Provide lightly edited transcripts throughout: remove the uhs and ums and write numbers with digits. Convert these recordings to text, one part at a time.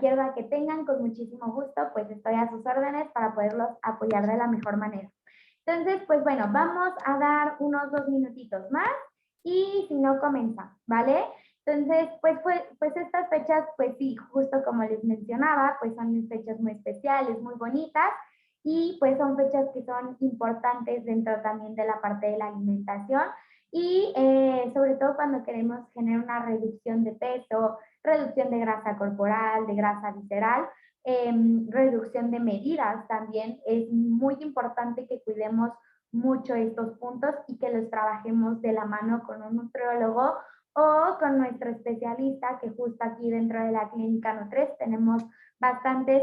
duda que tengan, con muchísimo gusto, pues estoy a sus órdenes para poderlos apoyar de la mejor manera. Entonces, pues bueno, vamos a dar unos 2 minutitos más y si no, comenzamos, ¿vale? Entonces, pues estas fechas, pues sí, justo como les mencionaba, pues son fechas muy especiales, muy bonitas y pues son fechas que son importantes dentro también de la parte de la alimentación y sobre todo cuando queremos generar una reducción de peso, reducción de grasa corporal, de grasa visceral, reducción de medidas también. Es muy importante que cuidemos mucho estos puntos y que los trabajemos de la mano con un nutriólogo o con nuestro especialista, que justo aquí dentro de la clínica Nutres tenemos bastantes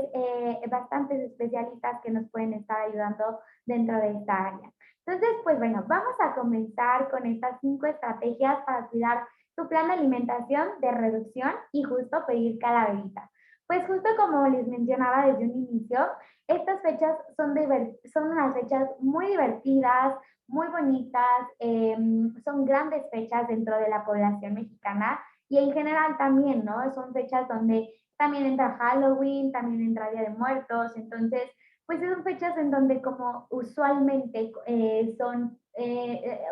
especialistas que nos pueden estar ayudando dentro de esta área. Entonces, pues bueno, vamos a comenzar con estas 5 estrategias para cuidar tu plan de alimentación, de reducción y justo pedir calaverita. Pues justo como les mencionaba desde un inicio, estas fechas son unas fechas muy divertidas, muy bonitas, son grandes fechas dentro de la población mexicana y en general también, ¿no? Son fechas donde también entra Halloween, también entra Día de Muertos, entonces, pues son fechas en donde como usualmente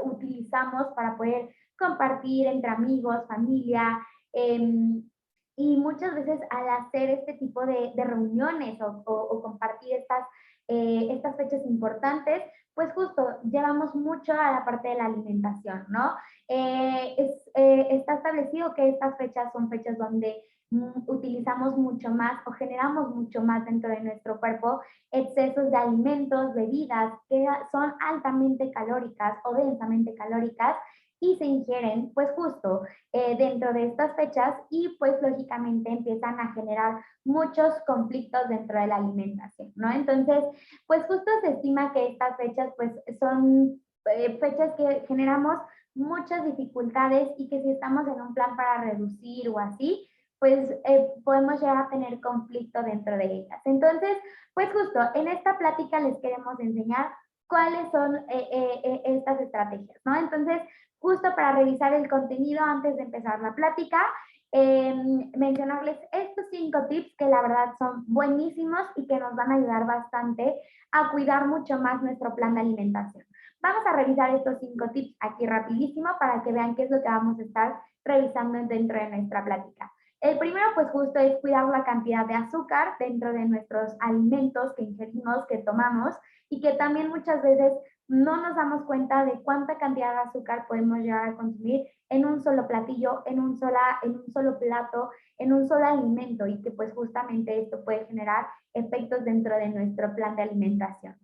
utilizamos para poder compartir entre amigos, familia, y muchas veces al hacer este tipo de reuniones o compartir estas fechas importantes, pues justo llevamos mucho a la parte de la alimentación, ¿no? Está establecido que estas fechas son fechas donde utilizamos mucho más o generamos mucho más dentro de nuestro cuerpo excesos de alimentos, bebidas que son altamente calóricas o densamente calóricas y se ingieren pues justo dentro de estas fechas y pues lógicamente empiezan a generar muchos conflictos dentro de la alimentación, ¿no? Entonces, pues justo se estima que estas fechas pues son fechas que generamos muchas dificultades y que si estamos en un plan para reducir o así, pues podemos llegar a tener conflicto dentro de ellas. Entonces, pues justo en esta plática les queremos enseñar cuáles son estas estrategias, ¿no? Entonces, justo para revisar el contenido antes de empezar la plática, mencionarles estos 5 tips que la verdad son buenísimos y que nos van a ayudar bastante a cuidar mucho más nuestro plan de alimentación. Vamos a revisar estos 5 tips aquí rapidísimo para que vean qué es lo que vamos a estar revisando dentro de nuestra plática. El primero, pues justo es cuidar la cantidad de azúcar dentro de nuestros alimentos que ingerimos, que tomamos y que también muchas veces no nos damos cuenta de cuánta cantidad de azúcar podemos llegar a consumir en un solo platillo, en un solo plato, en un solo alimento y que pues justamente esto puede generar efectos dentro de nuestro plan de alimentación.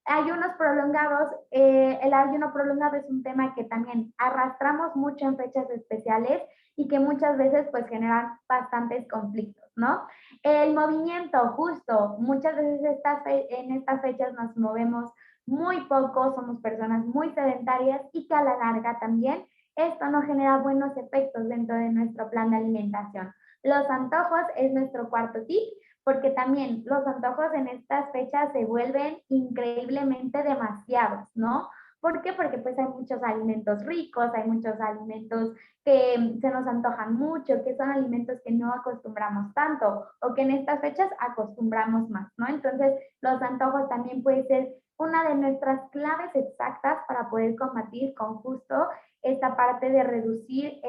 Ayunos prolongados, el ayuno prolongado es un tema que también arrastramos mucho en fechas especiales y que muchas veces pues generan bastantes conflictos, ¿no? El movimiento, justo, muchas veces en estas fechas nos movemos muy poco, somos personas muy sedentarias y que a la larga también esto no genera buenos efectos dentro de nuestro plan de alimentación. Los antojos es nuestro cuarto tip, porque también los antojos en estas fechas se vuelven increíblemente demasiados, ¿no? ¿Por qué? Porque pues hay muchos alimentos ricos, hay muchos alimentos que se nos antojan mucho, que son alimentos que no acostumbramos tanto o que en estas fechas acostumbramos más, ¿no? Entonces, los antojos también pueden ser una de nuestras claves exactas para poder combatir con justo esta parte de reducir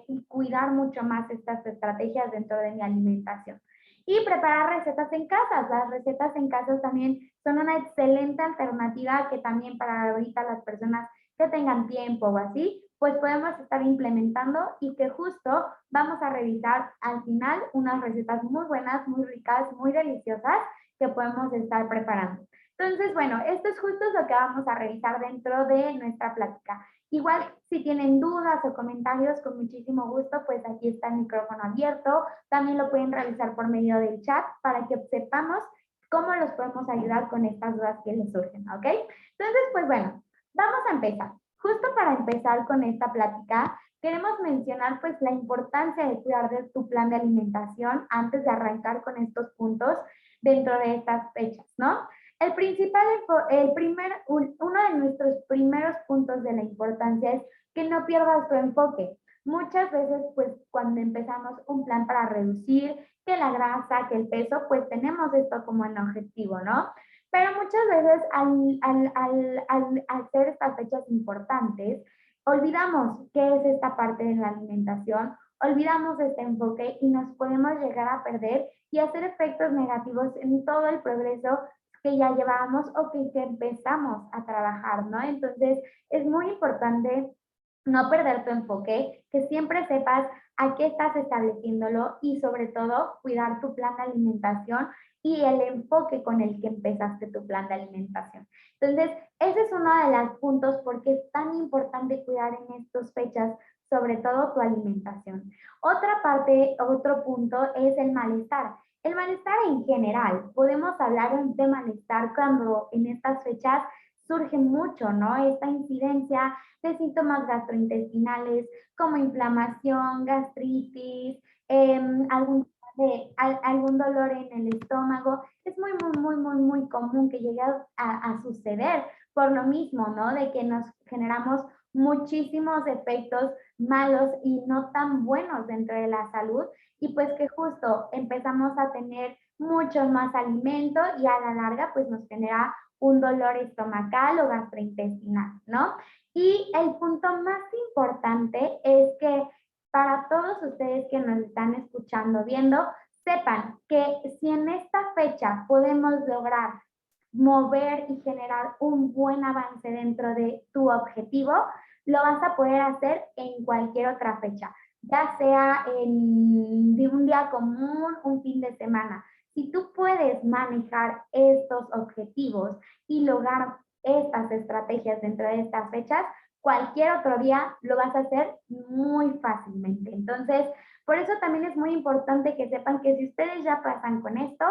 y cuidar mucho más estas estrategias dentro de mi alimentación. Y preparar recetas en casa. Las recetas en casa también son una excelente alternativa que también para ahorita las personas que tengan tiempo o así, pues podemos estar implementando y que justo vamos a revisar al final unas recetas muy buenas, muy ricas, muy deliciosas que podemos estar preparando. Entonces, bueno, esto es justo lo que vamos a revisar dentro de nuestra plática. Igual, si tienen dudas o comentarios, con muchísimo gusto, pues aquí está el micrófono abierto. También lo pueden realizar por medio del chat para que sepamos cómo los podemos ayudar con estas dudas que les surgen, ¿ok? Entonces, pues bueno, vamos a empezar. Justo para empezar con esta plática, queremos mencionar pues la importancia de cuidar de tu plan de alimentación antes de arrancar con estos puntos dentro de estas fechas, ¿no? Uno de nuestros primeros puntos de la importancia es que no pierdas tu enfoque. Muchas veces, pues, cuando empezamos un plan para reducir, que la grasa, que el peso, pues tenemos esto como en objetivo, ¿no? Pero muchas veces al hacer estas fechas importantes, olvidamos qué es esta parte de la alimentación, olvidamos este enfoque y nos podemos llegar a perder y hacer efectos negativos en todo el progreso que ya llevamos o que empezamos a trabajar, ¿no? Entonces, es muy importante no perder tu enfoque, que siempre sepas a qué estás estableciéndolo y sobre todo cuidar tu plan de alimentación y el enfoque con el que empezaste tu plan de alimentación. Entonces, ese es uno de los puntos porque es tan importante cuidar en estas fechas, sobre todo tu alimentación. Otra parte, otro punto es el malestar. El malestar en general, podemos hablar de malestar cuando en estas fechas surge mucho, ¿no? Esta incidencia de síntomas gastrointestinales como inflamación, gastritis, algún dolor en el estómago. Es muy común que llegue a suceder por lo mismo, ¿no? De que nos generamos muchísimos efectos malos y no tan buenos dentro de la salud y pues que justo empezamos a tener mucho más alimento y a la larga pues nos genera un dolor estomacal o gastrointestinal, ¿no? Y el punto más importante es que para todos ustedes que nos están escuchando, viendo, sepan que si en esta fecha podemos lograr mover y generar un buen avance dentro de tu objetivo, lo vas a poder hacer en cualquier otra fecha, ya sea de un día común, un fin de semana. Si tú puedes manejar estos objetivos y lograr estas estrategias dentro de estas fechas, cualquier otro día lo vas a hacer muy fácilmente. Entonces, por eso también es muy importante que sepan que si ustedes ya pasan con esto,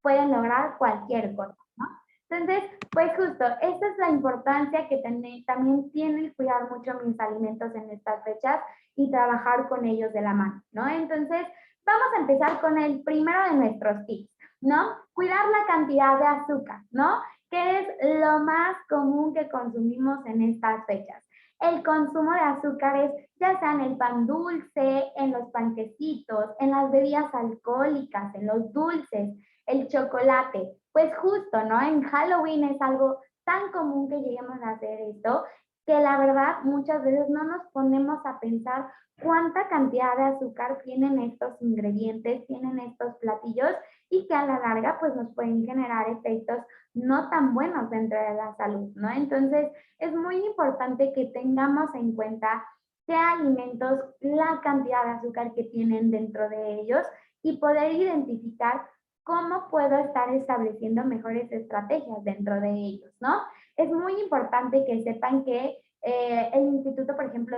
pueden lograr cualquier cosa, ¿no? Entonces, pues justo, esta es la importancia que también tiene el cuidar mucho mis alimentos en estas fechas y trabajar con ellos de la mano, ¿no? Entonces, vamos a empezar con el primero de nuestros tips, ¿no? Cuidar la cantidad de azúcar, ¿no? Que es lo más común que consumimos en estas fechas. El consumo de azúcares, ya sea en el pan dulce, en los panquecitos, en las bebidas alcohólicas, en los dulces, el chocolate, pues justo, ¿no? En Halloween es algo tan común que lleguemos a hacer esto, que la verdad muchas veces no nos ponemos a pensar cuánta cantidad de azúcar tienen estos ingredientes, tienen estos platillos y que a la larga pues nos pueden generar efectos no tan buenos dentro de la salud, ¿no? Entonces es muy importante que tengamos en cuenta qué alimentos, la cantidad de azúcar que tienen dentro de ellos y poder identificar cómo puedo estar estableciendo mejores estrategias dentro de ellos, ¿no? Es muy importante que sepan que el Instituto, por ejemplo,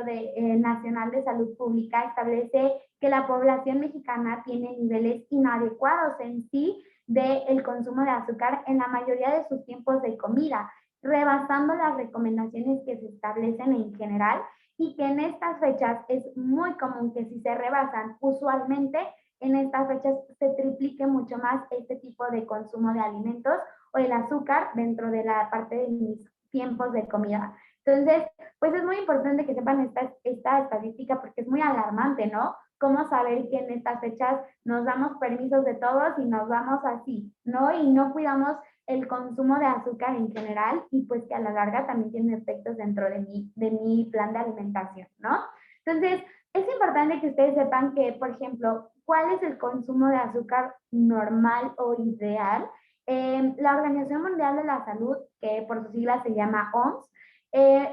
Nacional de Salud Pública establece que la población mexicana tiene niveles inadecuados en sí del consumo de azúcar en la mayoría de sus tiempos de comida, rebasando las recomendaciones que se establecen en general y que en estas fechas es muy común que si se rebasan usualmente en estas fechas se triplique mucho más este tipo de consumo de alimentos o el azúcar dentro de la parte de mis tiempos de comida. Entonces, pues es muy importante que sepan esta estadística porque es muy alarmante, ¿no? Cómo saber que en estas fechas nos damos permisos de todos y nos vamos así, ¿no? Y no cuidamos el consumo de azúcar en general y pues que a la larga también tiene efectos dentro de mi plan de alimentación, ¿no? Entonces, es importante que ustedes sepan que, por ejemplo, cuál es el consumo de azúcar normal o ideal. La Organización Mundial de la Salud, que por sus siglas se llama OMS,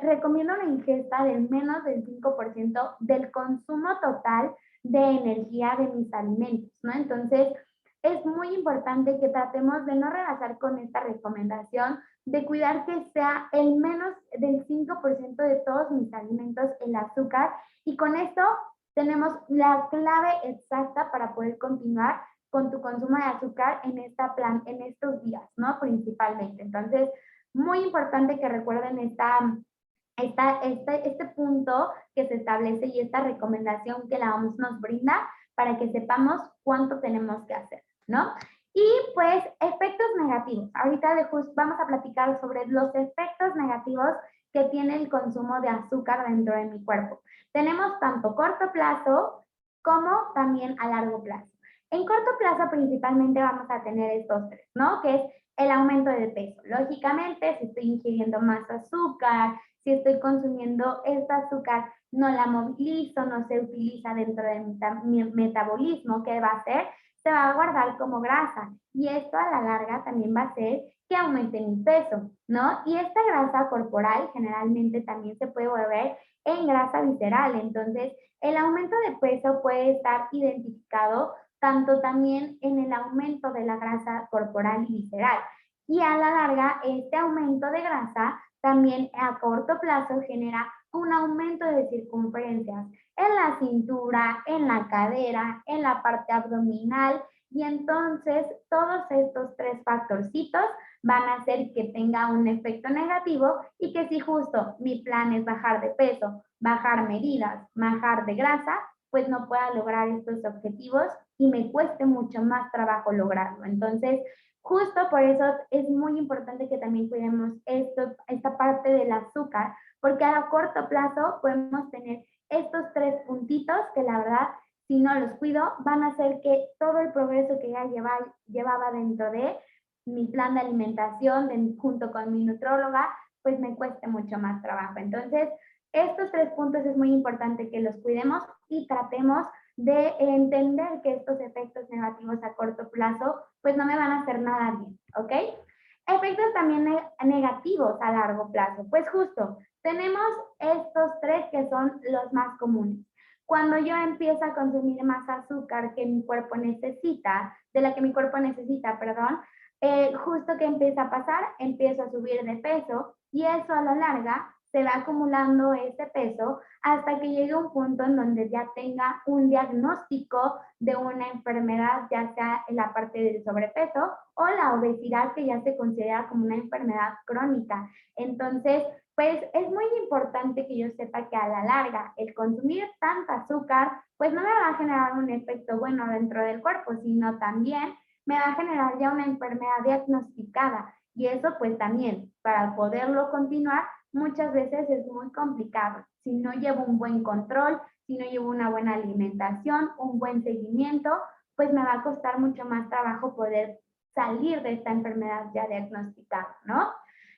recomienda una ingesta del menos del 5% del consumo total de energía de mis alimentos, ¿no? Entonces, es muy importante que tratemos de no rebasar con esta recomendación, de cuidar que sea el menos del 5% de todos mis alimentos el azúcar y con esto tenemos la clave exacta para poder continuar con tu consumo de azúcar en en estos días, ¿no? Principalmente. Entonces, muy importante que recuerden este punto que se establece y esta recomendación que la OMS nos brinda para que sepamos cuánto tenemos que hacer, ¿no? Y pues efectos negativos. Ahorita vamos a platicar sobre los efectos negativos que tiene el consumo de azúcar dentro de mi cuerpo. Tenemos tanto corto plazo como también a largo plazo. En corto plazo principalmente vamos a tener estos tres, ¿no? Que es el aumento de peso. Lógicamente, si estoy ingiriendo más azúcar, si estoy consumiendo este azúcar, no la movilizo, no se utiliza dentro de mi metabolismo, ¿qué va a hacer? Se va a guardar como grasa y esto a la larga también va a hacer que aumente mi peso, ¿no? Y esta grasa corporal generalmente también se puede volver en grasa visceral, entonces el aumento de peso puede estar identificado tanto también en el aumento de la grasa corporal y visceral. Y a la larga, este aumento de grasa también a corto plazo genera un aumento de circunferencias en la cintura, en la cadera, en la parte abdominal y entonces todos estos tres factorcitos van a hacer que tenga un efecto negativo y que si justo mi plan es bajar de peso, bajar medidas, bajar de grasa, pues no pueda lograr estos objetivos y me cueste mucho más trabajo lograrlo. Entonces, justo por eso es muy importante que también cuidemos esta parte del azúcar, porque a corto plazo podemos tener estos tres puntitos que la verdad, si no los cuido, van a hacer que todo el progreso que ya llevaba dentro de mi plan de alimentación junto con mi nutróloga, pues me cueste mucho más trabajo. Entonces, estos tres puntos es muy importante que los cuidemos y tratemos de entender que estos efectos negativos a corto plazo, pues no me van a hacer nada bien, ¿ok? Efectos también negativos a largo plazo. Pues justo, tenemos estos tres que son los más comunes. Cuando yo empiezo a consumir más azúcar que mi cuerpo necesita, de la que mi cuerpo necesita, perdón, justo que empieza a pasar, empiezo a subir de peso y eso a la larga se va acumulando ese peso hasta que llegue un punto en donde ya tenga un diagnóstico de una enfermedad, ya sea en la parte del sobrepeso o la obesidad, que ya se considera como una enfermedad crónica. Entonces, pues es muy importante que yo sepa que a la larga el consumir tanta azúcar, pues no me va a generar un efecto bueno dentro del cuerpo, sino también me va a generar ya una enfermedad diagnosticada. Y eso pues también, para poderlo continuar, muchas veces es muy complicado. Si no llevo un buen control, si no llevo una buena alimentación, un buen seguimiento, pues me va a costar mucho más trabajo poder salir de esta enfermedad ya diagnosticada, ¿no?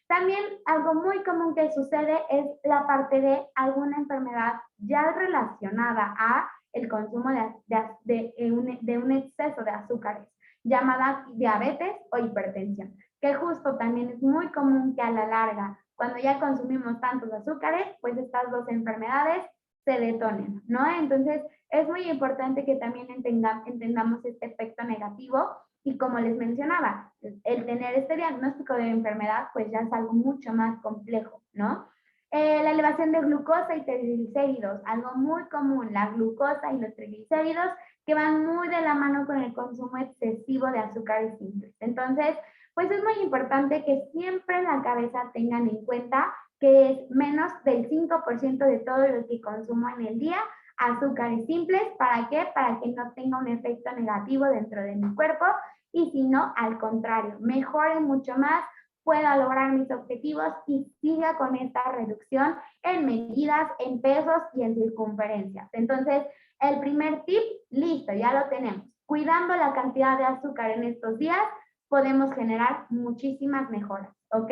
También algo muy común que sucede es la parte de alguna enfermedad ya relacionada a el consumo de un exceso de azúcares, llamada diabetes o hipertensión, que justo también es muy común que a la larga, cuando ya consumimos tantos azúcares, pues estas dos enfermedades se detonen, ¿no? Entonces, es muy importante que también entendamos este efecto negativo y como les mencionaba, el tener este diagnóstico de enfermedad, pues ya es algo mucho más complejo, ¿no? La elevación de glucosa y triglicéridos, algo muy común, la glucosa y los triglicéridos que van muy de la mano con el consumo excesivo de azúcares simples. Entonces, pues es muy importante que siempre en la cabeza tengan en cuenta que es menos del 5% de todo lo que consumo en el día azúcares simples. ¿Para qué? Para que no tenga un efecto negativo dentro de mi cuerpo y si no, al contrario, mejore mucho más, pueda lograr mis objetivos y siga con esta reducción en medidas, en pesos y en circunferencias. Entonces, el primer tip, listo, ya lo tenemos. Cuidando la cantidad de azúcar en estos días, podemos generar muchísimas mejoras, ¿ok?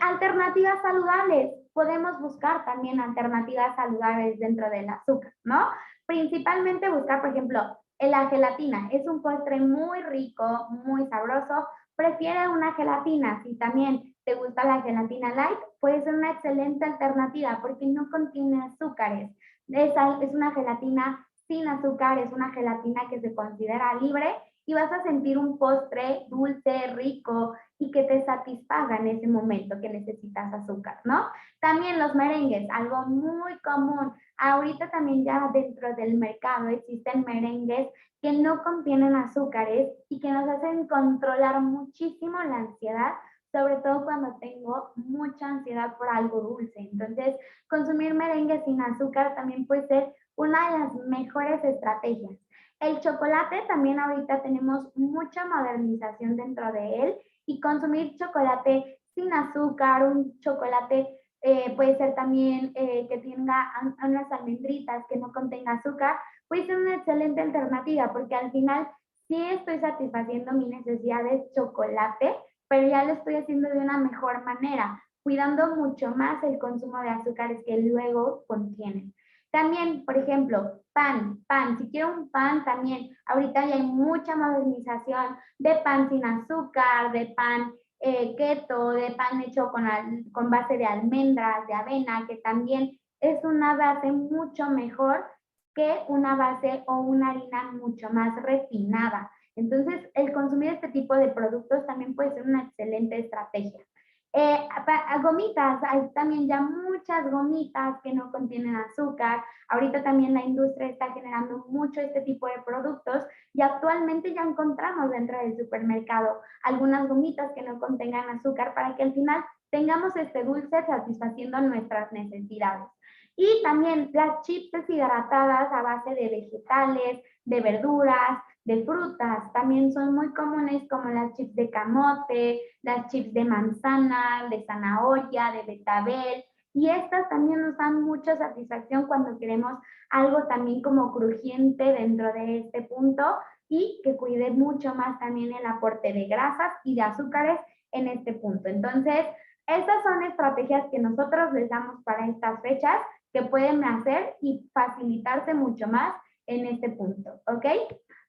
Alternativas saludables. Podemos buscar también alternativas saludables dentro del azúcar, ¿no? Principalmente buscar, por ejemplo, la gelatina. Es un postre muy rico, muy sabroso. Prefiere una gelatina. Si también te gusta la gelatina light, puede ser una excelente alternativa porque no contiene azúcares. Es una gelatina sin azúcar, es una gelatina que se considera libre y vas a sentir un postre dulce, rico, y que te satisfaga en ese momento que necesitas azúcar, ¿no? También los merengues, algo muy común. Ahorita también ya dentro del mercado existen merengues que no contienen azúcares y que nos hacen controlar muchísimo la ansiedad, sobre todo cuando tengo mucha ansiedad por algo dulce. Entonces, consumir merengue sin azúcar también puede ser una de las mejores estrategias. El chocolate también ahorita tenemos mucha modernización dentro de él y consumir chocolate sin azúcar, un chocolate puede ser también que tenga unas almendritas que no contenga azúcar, puede ser una excelente alternativa porque al final sí estoy satisfaciendo mi necesidad de chocolate, pero ya lo estoy haciendo de una mejor manera, cuidando mucho más el consumo de azúcares que luego contienen. También, por ejemplo, pan. Si quiero un pan, también ahorita ya hay mucha modernización de pan sin azúcar, de pan keto, de pan hecho con base de almendras, de avena, que también es una base mucho mejor que una base o una harina mucho más refinada. Entonces, el consumir este tipo de productos también puede ser una excelente estrategia. Gomitas, hay también ya muchas gomitas que no contienen azúcar. Ahorita también la industria está generando mucho este tipo de productos y actualmente ya encontramos dentro del supermercado algunas gomitas que no contengan azúcar para que al final tengamos este dulce satisfaciendo nuestras necesidades. Y también las chips deshidratadas a base de vegetales, de verduras, de frutas. También son muy comunes como las chips de camote, las chips de manzana, de zanahoria, de betabel. Y estas también nos dan mucha satisfacción cuando queremos algo también como crujiente dentro de este punto y que cuide mucho más también el aporte de grasas y de azúcares en este punto. Entonces, estas son estrategias que nosotros les damos para estas fechas que pueden hacer y facilitarse mucho más en este punto, ¿ok?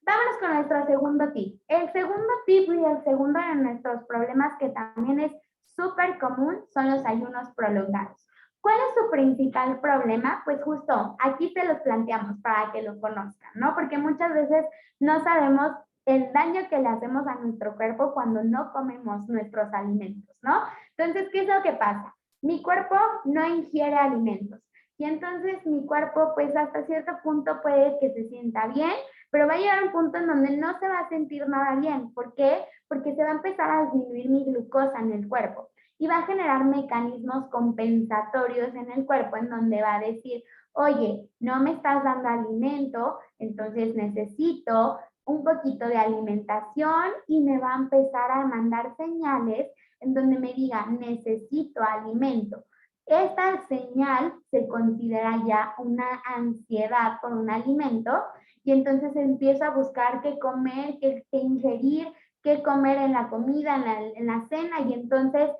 Vámonos con nuestro segundo tip. El segundo tip y el segundo de nuestros problemas que también es súper común son los ayunos prolongados. ¿Cuál es su principal problema? Pues justo aquí se los planteamos para que lo conozcan, ¿no? Porque muchas veces no sabemos el daño que le hacemos a nuestro cuerpo cuando no comemos nuestros alimentos, ¿no? Entonces, ¿qué es lo que pasa? Mi cuerpo no ingiere alimentos y entonces mi cuerpo, pues hasta cierto punto puede que se sienta bien, pero va a llegar un punto en donde no se va a sentir nada bien. ¿Por qué? Porque se va a empezar a disminuir mi glucosa en el cuerpo y va a generar mecanismos compensatorios en el cuerpo en donde va a decir, oye, no me estás dando alimento, entonces necesito un poquito de alimentación y me va a empezar a mandar señales en donde me diga, necesito alimento. Esta señal se considera ya una ansiedad por un alimento y entonces empiezo a buscar qué comer, qué ingerir, qué comer en la comida, en la cena y entonces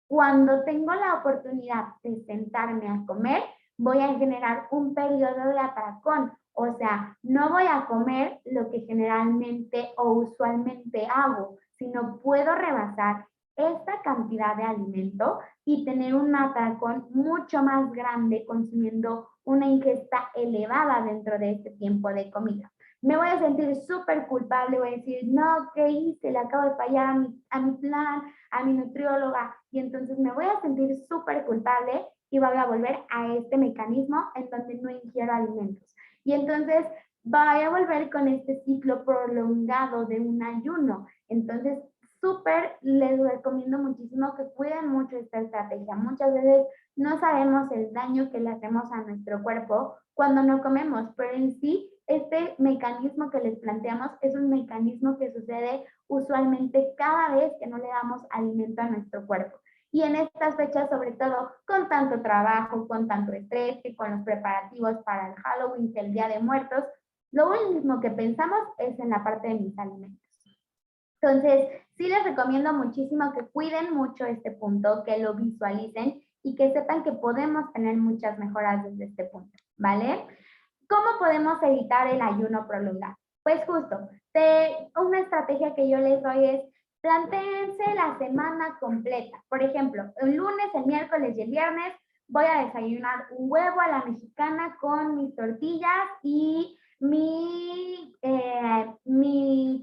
cuando tengo la oportunidad de sentarme a comer, voy a generar un periodo de atracón. O sea, no voy a comer lo que generalmente o usualmente hago, sino puedo rebasar esta cantidad de alimento y tener un atracón mucho más grande consumiendo una ingesta elevada dentro de este tiempo de comida. Me voy a sentir súper culpable, voy a decir, no, ¿qué hice? Le acabo de fallar a mi plan, a mi nutrióloga, y entonces me voy a sentir súper culpable y voy a volver a este mecanismo en donde no ingiero alimentos. Y entonces voy a volver con este ciclo prolongado de un ayuno. Entonces, súper les recomiendo muchísimo que cuiden mucho esta estrategia. Muchas veces no sabemos el daño que le hacemos a nuestro cuerpo cuando no comemos, pero en sí, este mecanismo que les planteamos es un mecanismo que sucede usualmente cada vez que no le damos alimento a nuestro cuerpo. Y en estas fechas, sobre todo, con tanto trabajo, con tanto estrés, y con los preparativos para el Halloween, el Día de Muertos, lo único que pensamos es en la parte de mis alimentos. Entonces, sí les recomiendo muchísimo que cuiden mucho este punto, que lo visualicen y que sepan que podemos tener muchas mejoras desde este punto, ¿vale? ¿Cómo podemos evitar el ayuno prolongado? Pues justo, una estrategia que yo les doy es plantéense la semana completa. Por ejemplo, el lunes, el miércoles y el viernes voy a desayunar un huevo a la mexicana con mis tortillas y mi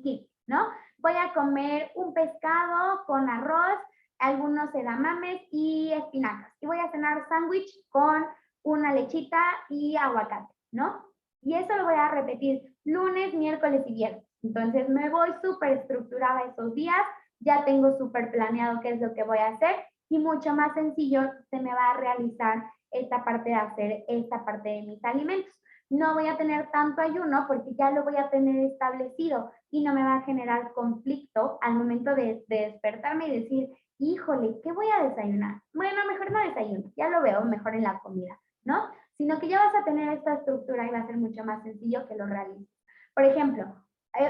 kit, ¿no? Voy a comer un pescado con arroz, algunos edamames y espinacas. Y voy a cenar sándwich con una lechita y aguacate, ¿no? Y eso lo voy a repetir lunes, miércoles y viernes. Entonces me voy súper estructurada esos días, ya tengo súper planeado qué es lo que voy a hacer y mucho más sencillo se me va a realizar esta parte de hacer esta parte de mis alimentos. No voy a tener tanto ayuno porque ya lo voy a tener establecido y no me va a generar conflicto al momento de despertarme y decir, híjole, ¿qué voy a desayunar? Bueno, mejor no desayuno, ya lo veo mejor en la comida, ¿no? sino que ya vas a tener esta estructura y va a ser mucho más sencillo que lo realices. Por ejemplo,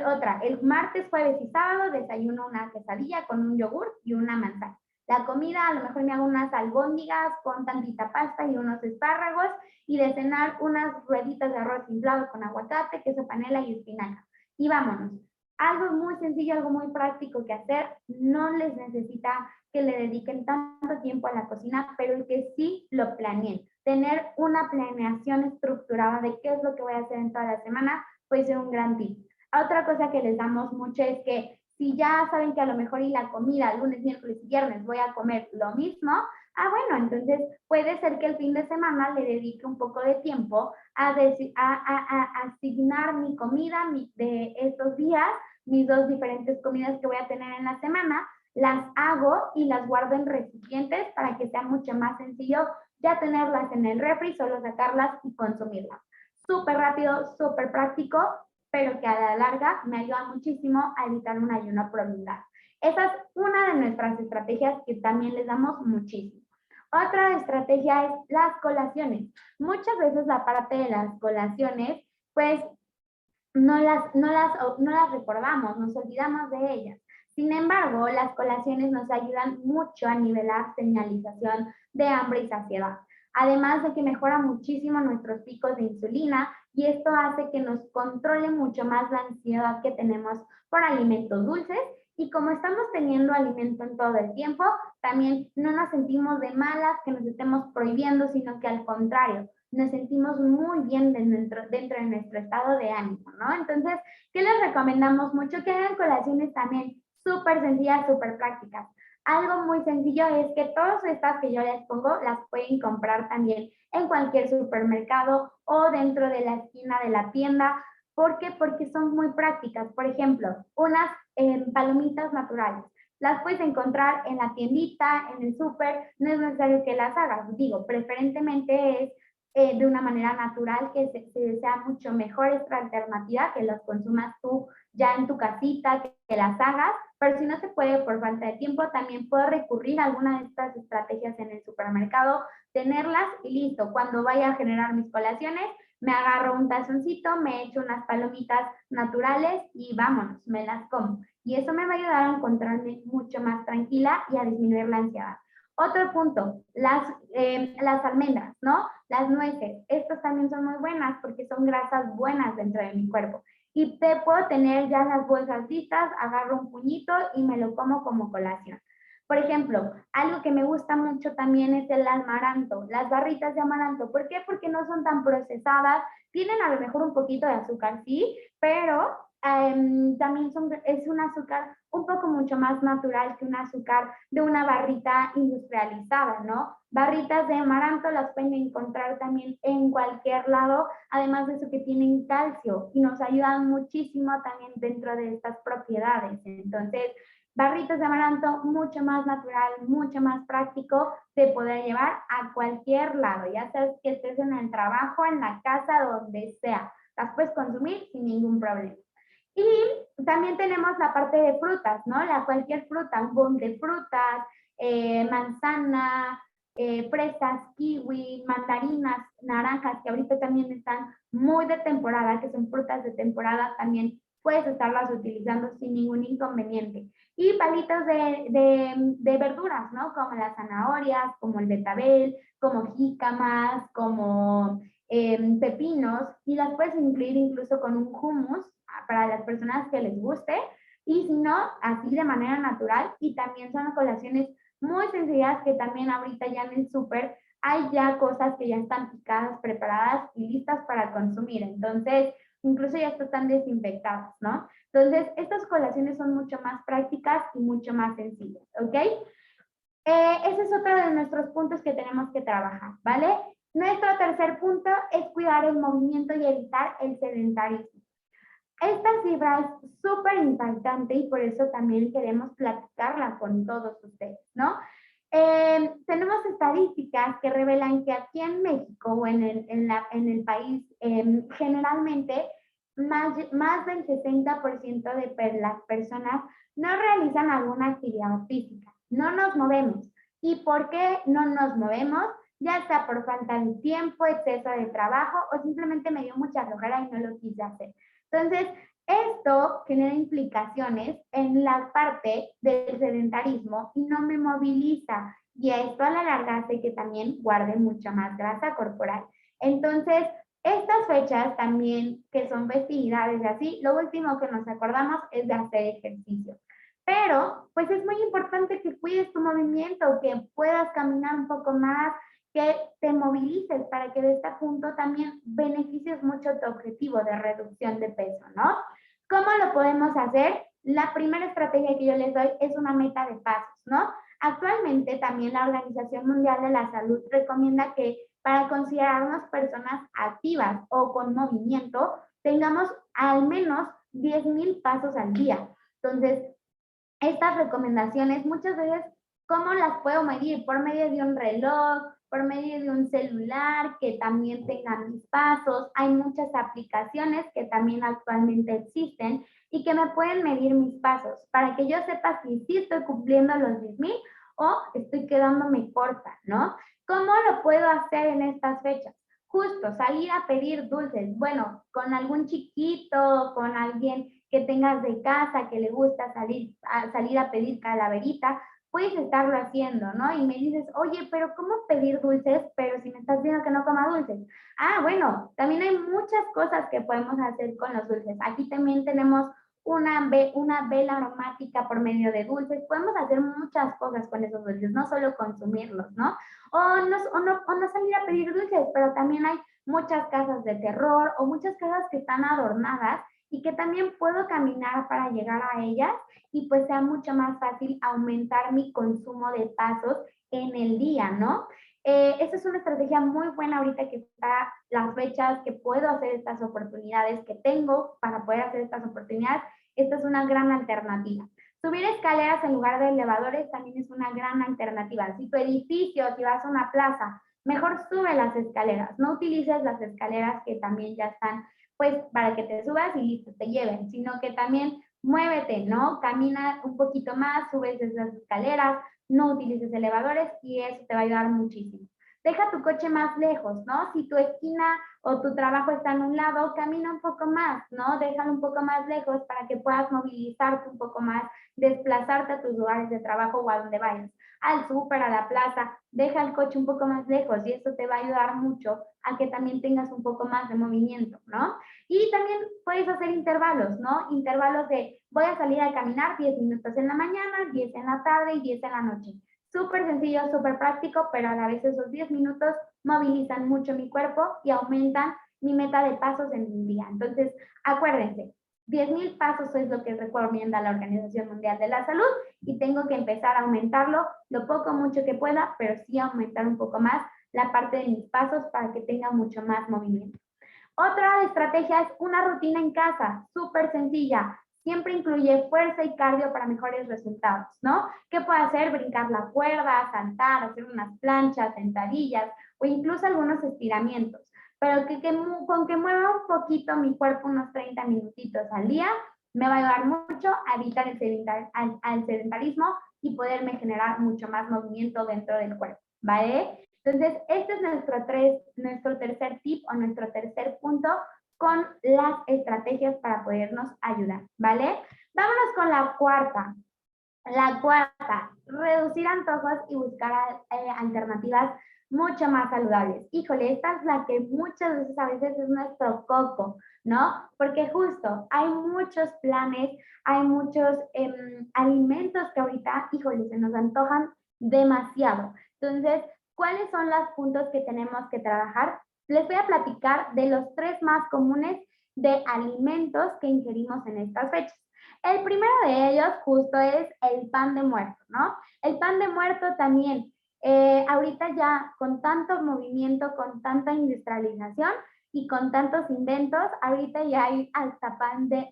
otra, el martes, jueves y sábado desayuno una quesadilla con un yogur y una manzana. La comida, a lo mejor me hago unas albóndigas con tantita pasta y unos espárragos, y de cenar unas rueditas de arroz inflado con aguacate, queso panela y espinaca. Y vámonos. Algo muy sencillo, algo muy práctico que hacer. No les necesita que le dediquen tanto tiempo a la cocina, pero que sí lo planeen. Tener una planeación estructurada de qué es lo que voy a hacer en toda la semana puede ser un gran tip. Otra cosa que les damos mucho es que si ya saben que a lo mejor y la comida lunes, miércoles y viernes voy a comer lo mismo, bueno, entonces puede ser que el fin de semana le dedique un poco de tiempo a asignar mi comida de estos días, mis 2 diferentes comidas que voy a tener en la semana, las hago y las guardo en recipientes para que sea mucho más sencillo ya tenerlas en el refri, solo sacarlas y consumirlas. Súper rápido, súper práctico, pero que a la larga me ayuda muchísimo a evitar un ayuno prolongado. Esa es una de nuestras estrategias que también les damos muchísimo. Otra estrategia es las colaciones. Muchas veces la parte de las colaciones, pues no las recordamos, nos olvidamos de ellas. Sin embargo, las colaciones nos ayudan mucho a nivelar señalización de hambre y saciedad. Además de que mejora muchísimo nuestros picos de insulina y esto hace que nos controle mucho más la ansiedad que tenemos por alimentos dulces, y como estamos teniendo alimento en todo el tiempo, también no nos sentimos de malas que nos estemos prohibiendo, sino que al contrario, nos sentimos muy bien dentro de nuestro estado de ánimo, ¿no? Entonces, ¿qué les recomendamos mucho? Que hagan colaciones también súper sencillas, súper prácticas. Algo muy sencillo es que todas estas que yo les pongo las pueden comprar también en cualquier supermercado o dentro de la esquina de la tienda. ¿Por qué? Porque son muy prácticas. Por ejemplo, unas palomitas naturales. Las puedes encontrar en la tiendita, en el súper, no es necesario que las hagas. Digo, preferentemente es de una manera natural, que sea mucho mejor esta alternativa, que las consumas tú ya en tu casita, que las hagas, pero si no se puede por falta de tiempo, también puedo recurrir a alguna de estas estrategias en el supermercado, tenerlas y listo. Cuando vaya a generar mis colaciones, me agarro un tazoncito, me echo unas palomitas naturales y vámonos, me las como. Y eso me va a ayudar a encontrarme mucho más tranquila y a disminuir la ansiedad. Otro punto, las almendras, ¿no? Las nueces, estas también son muy buenas porque son grasas buenas dentro de mi cuerpo. Y te puedo tener ya las bolsas listas, agarro un puñito y me lo como colación. Por ejemplo, algo que me gusta mucho también es el amaranto, las barritas de amaranto. ¿Por qué? Porque no son tan procesadas, tienen a lo mejor un poquito de azúcar, sí, pero también es un azúcar un poco mucho más natural que un azúcar de una barrita industrializada, ¿no? Barritas de amaranto las pueden encontrar también en cualquier lado, además de eso que tienen calcio y nos ayudan muchísimo también dentro de estas propiedades. Entonces, barritas de amaranto mucho más natural, mucho más práctico de poder llevar a cualquier lado, ya sabes que estés en el trabajo, en la casa, donde sea, las puedes consumir sin ningún problema. Y también tenemos la parte de frutas, ¿no? Cualquier fruta, un bowl de frutas, manzana, fresas, kiwi, mandarinas, naranjas, que ahorita también están muy de temporada, que son frutas de temporada, también puedes estarlas utilizando sin ningún inconveniente. Y palitos de verduras, ¿no? Como las zanahorias, como el betabel, como jícamas, como pepinos, y las puedes incluir incluso con un hummus para las personas que les guste, y si no, así de manera natural. Y también son colaciones muy sencillas que también ahorita ya en el súper hay ya cosas que ya están picadas, preparadas y listas para consumir. Entonces, incluso ya están desinfectadas, ¿no? Entonces, estas colaciones son mucho más prácticas y mucho más sencillas, ¿ok? Ese es otro de nuestros puntos que tenemos que trabajar, ¿vale? Nuestro tercer punto es cuidar el movimiento y evitar el sedentarismo. Esta cifra es súper impactante y por eso también queremos platicarla con todos ustedes, ¿no? Tenemos estadísticas que revelan que aquí en México o en el país, generalmente más del 60% de las personas no realizan alguna actividad física, no nos movemos. ¿Y por qué no nos movemos? ya sea por falta de tiempo, exceso de trabajo o simplemente me dio mucha flojera y no lo quise hacer. Entonces, esto genera implicaciones en la parte del sedentarismo y no me moviliza. Y esto a la larga hace que también guarde mucha más grasa corporal. Entonces, estas fechas también, que son festividades y así, lo último que nos acordamos es de hacer ejercicio. Pero, pues es muy importante que cuides tu movimiento, que puedas caminar un poco más, que te movilices para que de este punto también beneficies mucho tu objetivo de reducción de peso, ¿no? ¿Cómo lo podemos hacer? La primera estrategia que yo les doy es una meta de pasos, ¿no? Actualmente también la Organización Mundial de la Salud recomienda que para considerarnos personas activas o con movimiento, tengamos al menos 10,000 pasos al día. Entonces, estas recomendaciones muchas veces, ¿cómo las puedo medir? Por medio de un reloj, por medio de un celular que también tenga mis pasos. Hay muchas aplicaciones que también actualmente existen y que me pueden medir mis pasos para que yo sepa si sí estoy cumpliendo los 10,000 o estoy quedándome corta, ¿no? ¿Cómo lo puedo hacer en estas fechas? Justo salir a pedir dulces, bueno, con algún chiquito, con alguien que tengas de casa, que le gusta salir a pedir calaverita, puedes estarlo haciendo, ¿no? Y me dices, oye, pero ¿cómo pedir dulces? Pero si me estás diciendo que no coma dulces. Ah, bueno, también hay muchas cosas que podemos hacer con los dulces. Aquí también tenemos una vela aromática por medio de dulces. Podemos hacer muchas cosas con esos dulces, no solo consumirlos, ¿no? O no salir a pedir dulces, pero también hay muchas casas de terror o muchas casas que están adornadas y que también puedo caminar para llegar a ellas y pues sea mucho más fácil aumentar mi consumo de pasos en el día, ¿no? Esa es una estrategia muy buena ahorita que está las fechas, que puedo hacer estas oportunidades, que tengo para poder hacer estas oportunidades. Esta es una gran alternativa. Subir escaleras en lugar de elevadores también es una gran alternativa. Si tu edificio, si vas a una plaza, mejor sube las escaleras. No utilices las escaleras que también ya están pues para que te subas y listo, te lleven, sino que también muévete, ¿no? Camina un poquito más, subes desde las escaleras, no utilices elevadores y eso te va a ayudar muchísimo. Deja tu coche más lejos, ¿no? Si tu esquina o tu trabajo está en un lado, camina un poco más, ¿no? Déjalo un poco más lejos para que puedas movilizarte un poco más, desplazarte a tus lugares de trabajo o a donde vayas, al súper, a la plaza, deja el coche un poco más lejos y eso te va a ayudar mucho a que también tengas un poco más de movimiento, ¿no? Y también puedes hacer intervalos, ¿no? Intervalos de voy a salir a caminar 10 minutos en la mañana, 10 en la tarde y 10 en la noche. Súper sencillo, súper práctico, pero a la vez esos 10 minutos movilizan mucho mi cuerpo y aumentan mi meta de pasos en un día. Entonces, acuérdense, 10,000 pasos es lo que recomienda la Organización Mundial de la Salud y tengo que empezar a aumentarlo lo poco mucho que pueda, pero sí aumentar un poco más la parte de mis pasos para que tenga mucho más movimiento. Otra estrategia es una rutina en casa, súper sencilla. Siempre incluye fuerza y cardio para mejores resultados, ¿no? ¿Qué puedo hacer? Brincar la cuerda, saltar, hacer unas planchas, sentadillas o incluso algunos estiramientos. Pero con que mueva un poquito mi cuerpo unos 30 minutitos al día, me va a ayudar mucho a evitar el sedentarismo y poderme generar mucho más movimiento dentro del cuerpo, ¿vale? Entonces, este es nuestro tercer tip o nuestro tercer punto con las estrategias para podernos ayudar, ¿vale? Vámonos con la cuarta. La cuarta, reducir antojos y buscar alternativas mucho más saludables. Híjole, esta es la que muchas veces a veces es nuestro coco, ¿no? Porque justo hay muchos planes, hay muchos alimentos que ahorita, híjole, se nos antojan demasiado. Entonces, ¿cuáles son los puntos que tenemos que trabajar? Les voy a platicar de los 3 más comunes de alimentos que ingerimos en estas fechas. El primero de ellos justo es el pan de muerto, ¿no? El pan de muerto también, ahorita ya con tanto movimiento, con tanta industrialización y con tantos inventos, ahorita ya hay hasta pan de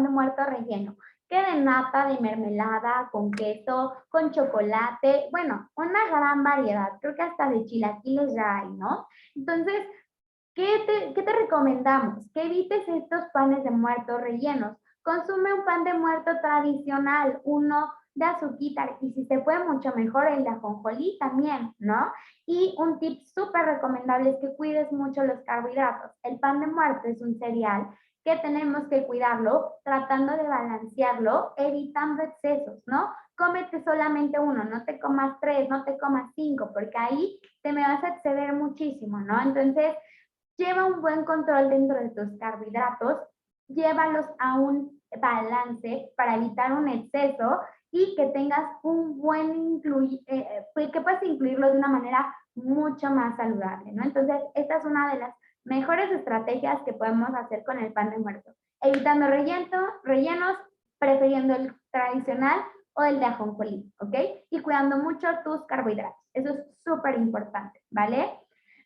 muerto relleno, que de nata, de mermelada, con queso, con chocolate, bueno, una gran variedad, creo que hasta de chilaquiles ya hay, ¿no? Entonces, ¿qué te recomendamos? Que evites estos panes de muerto rellenos. Consume un pan de muerto tradicional, uno de azúcar y si se puede mucho mejor el de ajonjolí también, ¿no? Y un tip súper recomendable es que cuides mucho los carbohidratos. El pan de muerto es un cereal que tenemos que cuidarlo tratando de balancearlo, evitando excesos, ¿no? Cómete solamente uno, no te comas 3, no te comas 5, porque ahí te me vas a exceder muchísimo, ¿no? Entonces, lleva un buen control dentro de tus carbohidratos, llévalos a un balance para evitar un exceso y que tengas un buen que puedas incluirlo de una manera mucho más saludable, ¿no? Entonces, esta es una de las mejores estrategias que podemos hacer con el pan de muerto, evitando rellenos, prefiriendo el tradicional o el de ajonjolí, ¿ok? Y cuidando mucho tus carbohidratos. Eso es súper importante, ¿vale?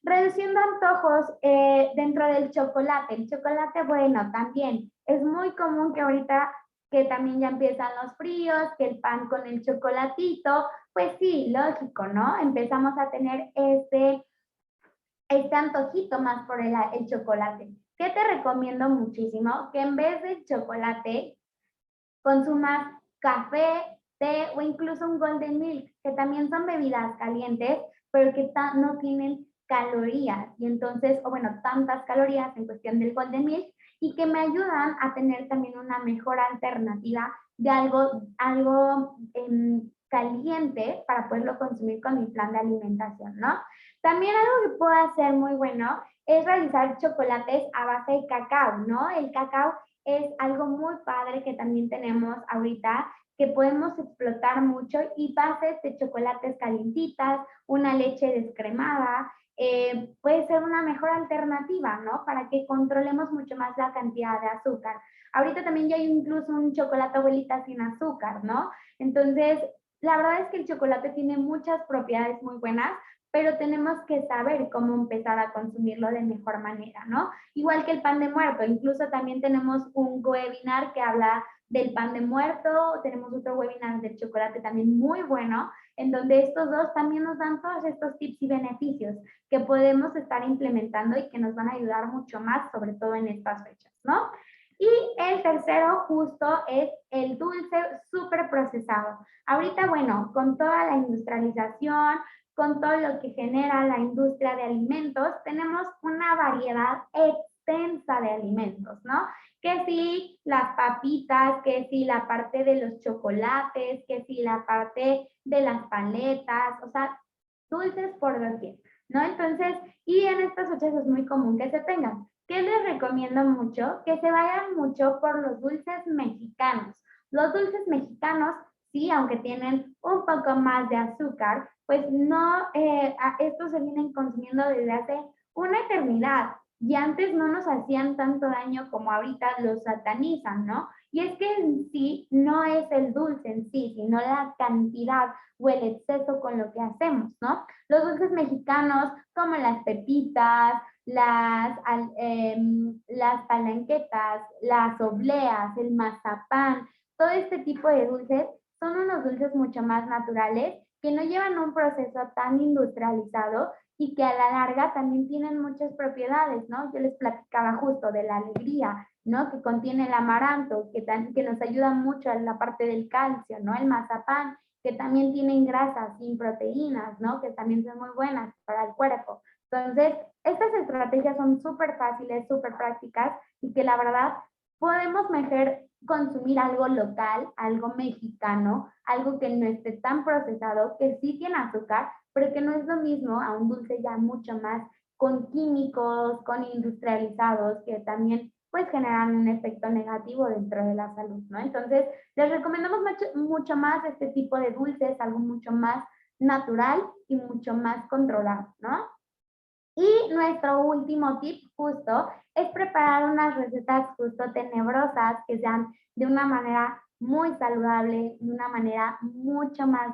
Reduciendo antojos dentro del chocolate. El chocolate, bueno, también es muy común que ahorita que también ya empiezan los fríos, que el pan con el chocolatito, pues sí, lógico, ¿no? Empezamos a tener este antojito más por el chocolate. ¿Qué te recomiendo muchísimo? Que en vez de chocolate consumas café, té o incluso un golden milk, que también son bebidas calientes, pero que no tienen calorías y entonces, o bueno, tantas calorías en cuestión del golden milk y que me ayudan a tener también una mejor alternativa de algo caliente para poderlo consumir con mi plan de alimentación, ¿no? También algo que puedo hacer muy bueno es realizar chocolates a base de cacao, ¿no? El cacao es algo muy padre que también tenemos ahorita, que podemos explotar mucho y bases de chocolates calientitas, una leche descremada, puede ser una mejor alternativa, ¿no? Para que controlemos mucho más la cantidad de azúcar. Ahorita también ya hay incluso un chocolate abuelita sin azúcar, ¿no? Entonces, la verdad es que el chocolate tiene muchas propiedades muy buenas, pero tenemos que saber cómo empezar a consumirlo de mejor manera, ¿no? Igual que el pan de muerto, incluso también tenemos un webinar que habla del pan de muerto, tenemos otro webinar del chocolate también muy bueno, en donde estos dos también nos dan todos estos tips y beneficios que podemos estar implementando y que nos van a ayudar mucho más, sobre todo en estas fechas, ¿no? Y el tercero justo es el dulce súper procesado. Ahorita, bueno, con toda la industrialización, con todo lo que genera la industria de alimentos, tenemos una variedad extensa de alimentos, ¿no? Que si las papitas, que si la parte de los chocolates, que si la parte de las paletas, o sea, dulces por doquier, ¿no? Entonces, y en estas fechas es muy común que se tengan. ¿Qué les recomiendo mucho? Que se vayan mucho por los dulces mexicanos. Los dulces mexicanos, sí, aunque tienen un poco más de azúcar, pues no, estos se vienen consumiendo desde hace una eternidad y antes no nos hacían tanto daño como ahorita los satanizan, ¿no? Y es que en sí no es el dulce en sí, sino la cantidad o el exceso con lo que hacemos, ¿no? Los dulces mexicanos como las pepitas, las palanquetas, las obleas, el mazapán, todo este tipo de dulces son unos dulces mucho más naturales que no llevan un proceso tan industrializado y que a la larga también tienen muchas propiedades, ¿no? Yo les platicaba justo de la alegría, ¿no? Que contiene el amaranto, que nos ayuda mucho en la parte del calcio, ¿no? El mazapán, que también tienen grasas y proteínas, ¿no? Que también son muy buenas para el cuerpo. Entonces, estas estrategias son súper fáciles, súper prácticas y que la verdad podemos mejor consumir algo local, algo mexicano, algo que no esté tan procesado, que sí tiene azúcar, pero que no es lo mismo a un dulce ya mucho más con químicos, con industrializados, que también pues generan un efecto negativo dentro de la salud, ¿no? Entonces, les recomendamos mucho más este tipo de dulces, algo mucho más natural y mucho más controlado, ¿no? Y nuestro último tip justo es preparar unas recetas justo tenebrosas que sean de una manera muy saludable, de una manera mucho más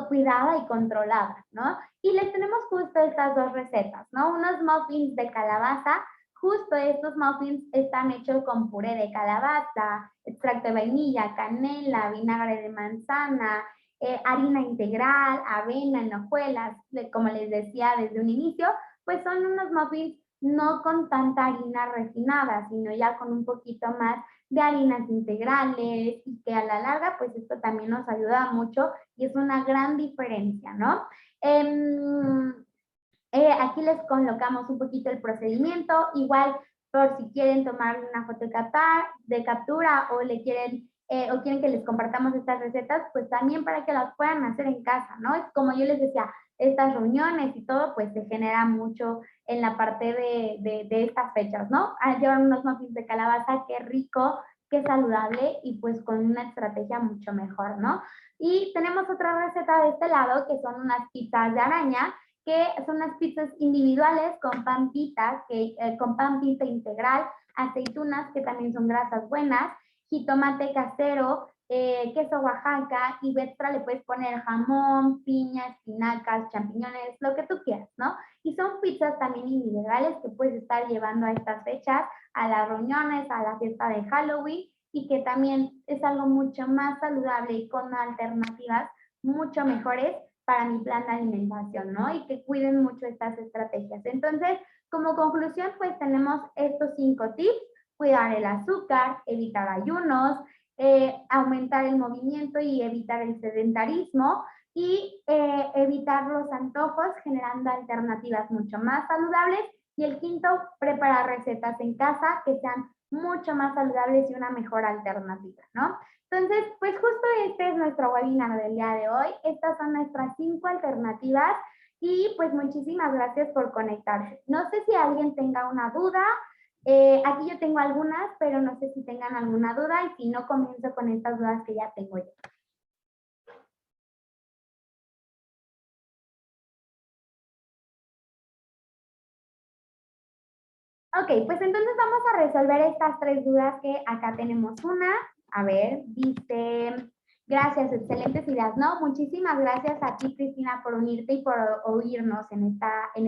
cuidada y controlada, ¿no? Y les tenemos justo estas dos recetas, ¿no? Unos muffins de calabaza, justo estos muffins están hechos con puré de calabaza, extracto de vainilla, canela, vinagre de manzana, harina integral, avena, en hojuelas, como les decía desde un inicio, pues son unos muffins no con tanta harina refinada, sino ya con un poquito más de harinas integrales y que a la larga pues esto también nos ayuda mucho y es una gran diferencia, ¿no? Aquí les colocamos un poquito el procedimiento, igual por si quieren tomar una foto de captura o le quieren o quieren que les compartamos estas recetas, pues también para que las puedan hacer en casa, ¿no? Es como yo les decía, estas reuniones y todo, pues se genera mucho en la parte de estas fechas, ¿no? Llevan unos muffins de calabaza, qué rico, qué saludable y pues con una estrategia mucho mejor, ¿no? Y tenemos otra receta de este lado que son unas pizzas de araña, que son unas pizzas individuales con pan pita, con pan pita integral, aceitunas, que también son grasas buenas, jitomate casero, queso Oaxaca y extra le puedes poner jamón, piña, espinacas, champiñones, lo que tú quieras, ¿no? Y son pizzas también individuales que puedes estar llevando a estas fechas, a las reuniones, a la fiesta de Halloween y que también es algo mucho más saludable y con alternativas mucho mejores para mi plan de alimentación, ¿no? Y que cuiden mucho estas estrategias. Entonces, como conclusión, pues tenemos estos 5 tips: cuidar el azúcar, evitar ayunos, aumentar el movimiento y evitar el sedentarismo y evitar los antojos generando alternativas mucho más saludables. Y el quinto, preparar recetas en casa que sean mucho más saludables y una mejor alternativa, ¿no? Entonces, pues justo este es nuestro webinar del día de hoy. Estas son nuestras 5 alternativas y pues muchísimas gracias por conectarse. No sé si alguien tenga una duda. Aquí yo tengo algunas, pero no sé si tengan alguna duda y si no, comienzo con estas dudas que ya tengo yo. Ok, pues entonces vamos a resolver estas 3 dudas que acá tenemos una. A ver, dice, gracias, excelentes ideas. No, muchísimas gracias a ti, Cristina, por unirte y por oírnos en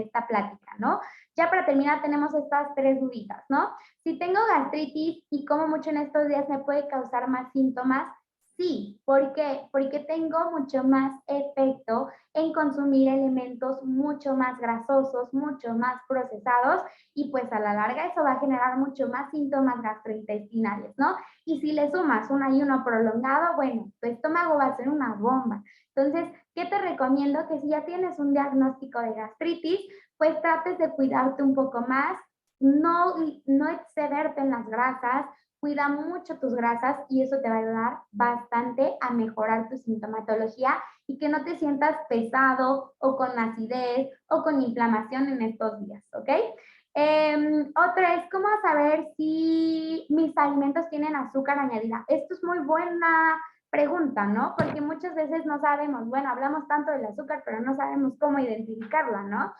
esta plática, ¿no? Ya para terminar tenemos estas 3 duditas, ¿no? Si tengo gastritis y como mucho en estos días, ¿me puede causar más síntomas? Sí, ¿por qué? Porque tengo mucho más efecto en consumir elementos mucho más grasosos, mucho más procesados y pues a la larga eso va a generar mucho más síntomas gastrointestinales, ¿no? Y si le sumas un ayuno prolongado, bueno, tu estómago va a ser una bomba. Entonces, ¿qué te recomiendo? Que si ya tienes un diagnóstico de gastritis, pues trates de cuidarte un poco más, no excederte en las grasas, cuida mucho tus grasas y eso te va a ayudar bastante a mejorar tu sintomatología y que no te sientas pesado o con acidez o con inflamación en estos días, ¿ok? Otra es cómo saber si mis alimentos tienen azúcar añadida. Esto es muy buena pregunta, ¿no? Porque muchas veces no sabemos, bueno, hablamos tanto del azúcar, pero no sabemos cómo identificarla, ¿no?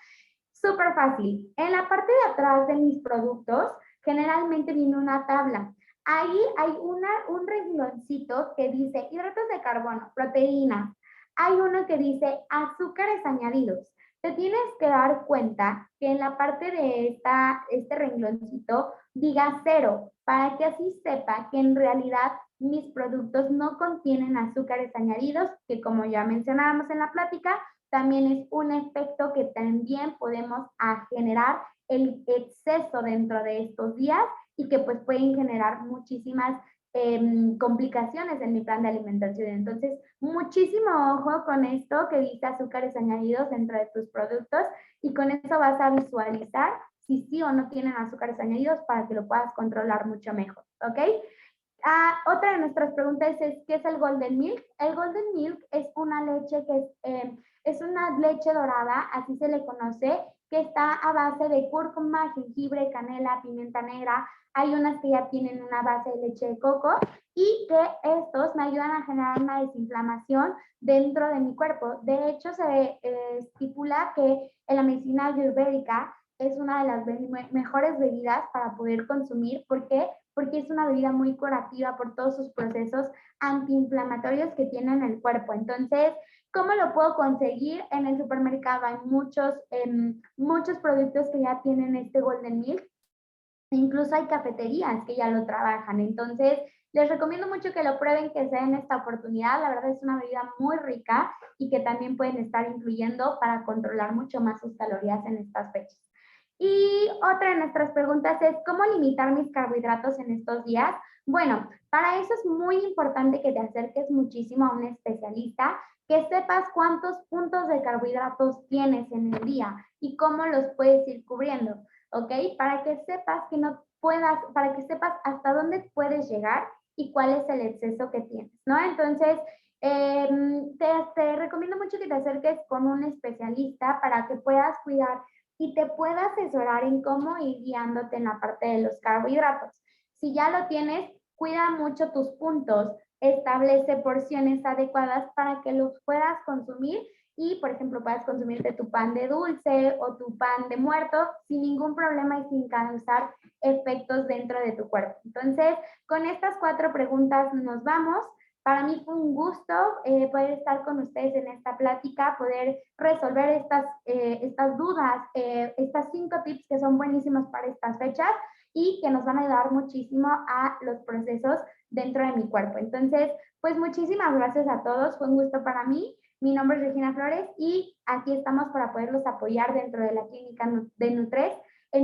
Súper fácil. En la parte de atrás de mis productos, generalmente viene una tabla. Ahí hay un rengloncito que dice hidratos de carbono, proteínas. Hay uno que dice azúcares añadidos. Te tienes que dar cuenta que en la parte de este rengloncito diga cero, para que así sepa que en realidad mis productos no contienen azúcares añadidos, que como ya mencionábamos en la plática, también es un efecto que también podemos generar el exceso dentro de estos días y que pues pueden generar muchísimas complicaciones en mi plan de alimentación. Entonces, muchísimo ojo con esto que dice azúcares añadidos dentro de tus productos y con eso vas a visualizar si sí o no tienen azúcares añadidos para que lo puedas controlar mucho mejor, ¿ok? Otra de nuestras preguntas es, ¿qué es el Golden Milk? El Golden Milk es una leche que es una leche dorada, así se le conoce, que está a base de cúrcuma, jengibre, canela, pimienta negra. Hay unas que ya tienen una base de leche de coco y que estos me ayudan a generar una desinflamación dentro de mi cuerpo. De hecho, se estipula que en la medicina ayurvédica es una de las mejores bebidas para poder consumir. ¿Por qué? Porque es una bebida muy curativa por todos sus procesos antiinflamatorios que tiene en el cuerpo. Entonces, ¿cómo lo puedo conseguir? En el supermercado hay muchos productos que ya tienen este Golden Milk. Incluso hay cafeterías que ya lo trabajan. Entonces, les recomiendo mucho que lo prueben, que se den esta oportunidad. La verdad es una bebida muy rica y que también pueden estar incluyendo para controlar mucho más sus calorías en estas fechas. Y otra de nuestras preguntas es, ¿cómo limitar mis carbohidratos en estos días? Bueno, para eso es muy importante que te acerques muchísimo a un especialista, que sepas cuántos puntos de carbohidratos tienes en el día y cómo los puedes ir cubriendo, ¿ok? Para que sepas que no puedas, para que sepas hasta dónde puedes llegar y cuál es el exceso que tienes, ¿no? Entonces, te recomiendo mucho que te acerques con un especialista para que puedas cuidar y te pueda asesorar en cómo ir guiándote en la parte de los carbohidratos. Si ya lo tienes, cuida mucho tus puntos, establece porciones adecuadas para que los puedas consumir y, por ejemplo, puedas consumirte tu pan de dulce o tu pan de muerto sin ningún problema y sin causar efectos dentro de tu cuerpo. Entonces, con estas 4 preguntas nos vamos. Para mí fue un gusto poder estar con ustedes en esta plática, poder resolver estas dudas, estas 5 tips que son buenísimos para estas fechas y que nos van a ayudar muchísimo a los procesos dentro de mi cuerpo. Entonces, pues muchísimas gracias a todos, fue un gusto para mí. Mi nombre es Regina Flores y aquí estamos para poderlos apoyar dentro de la clínica de Nutres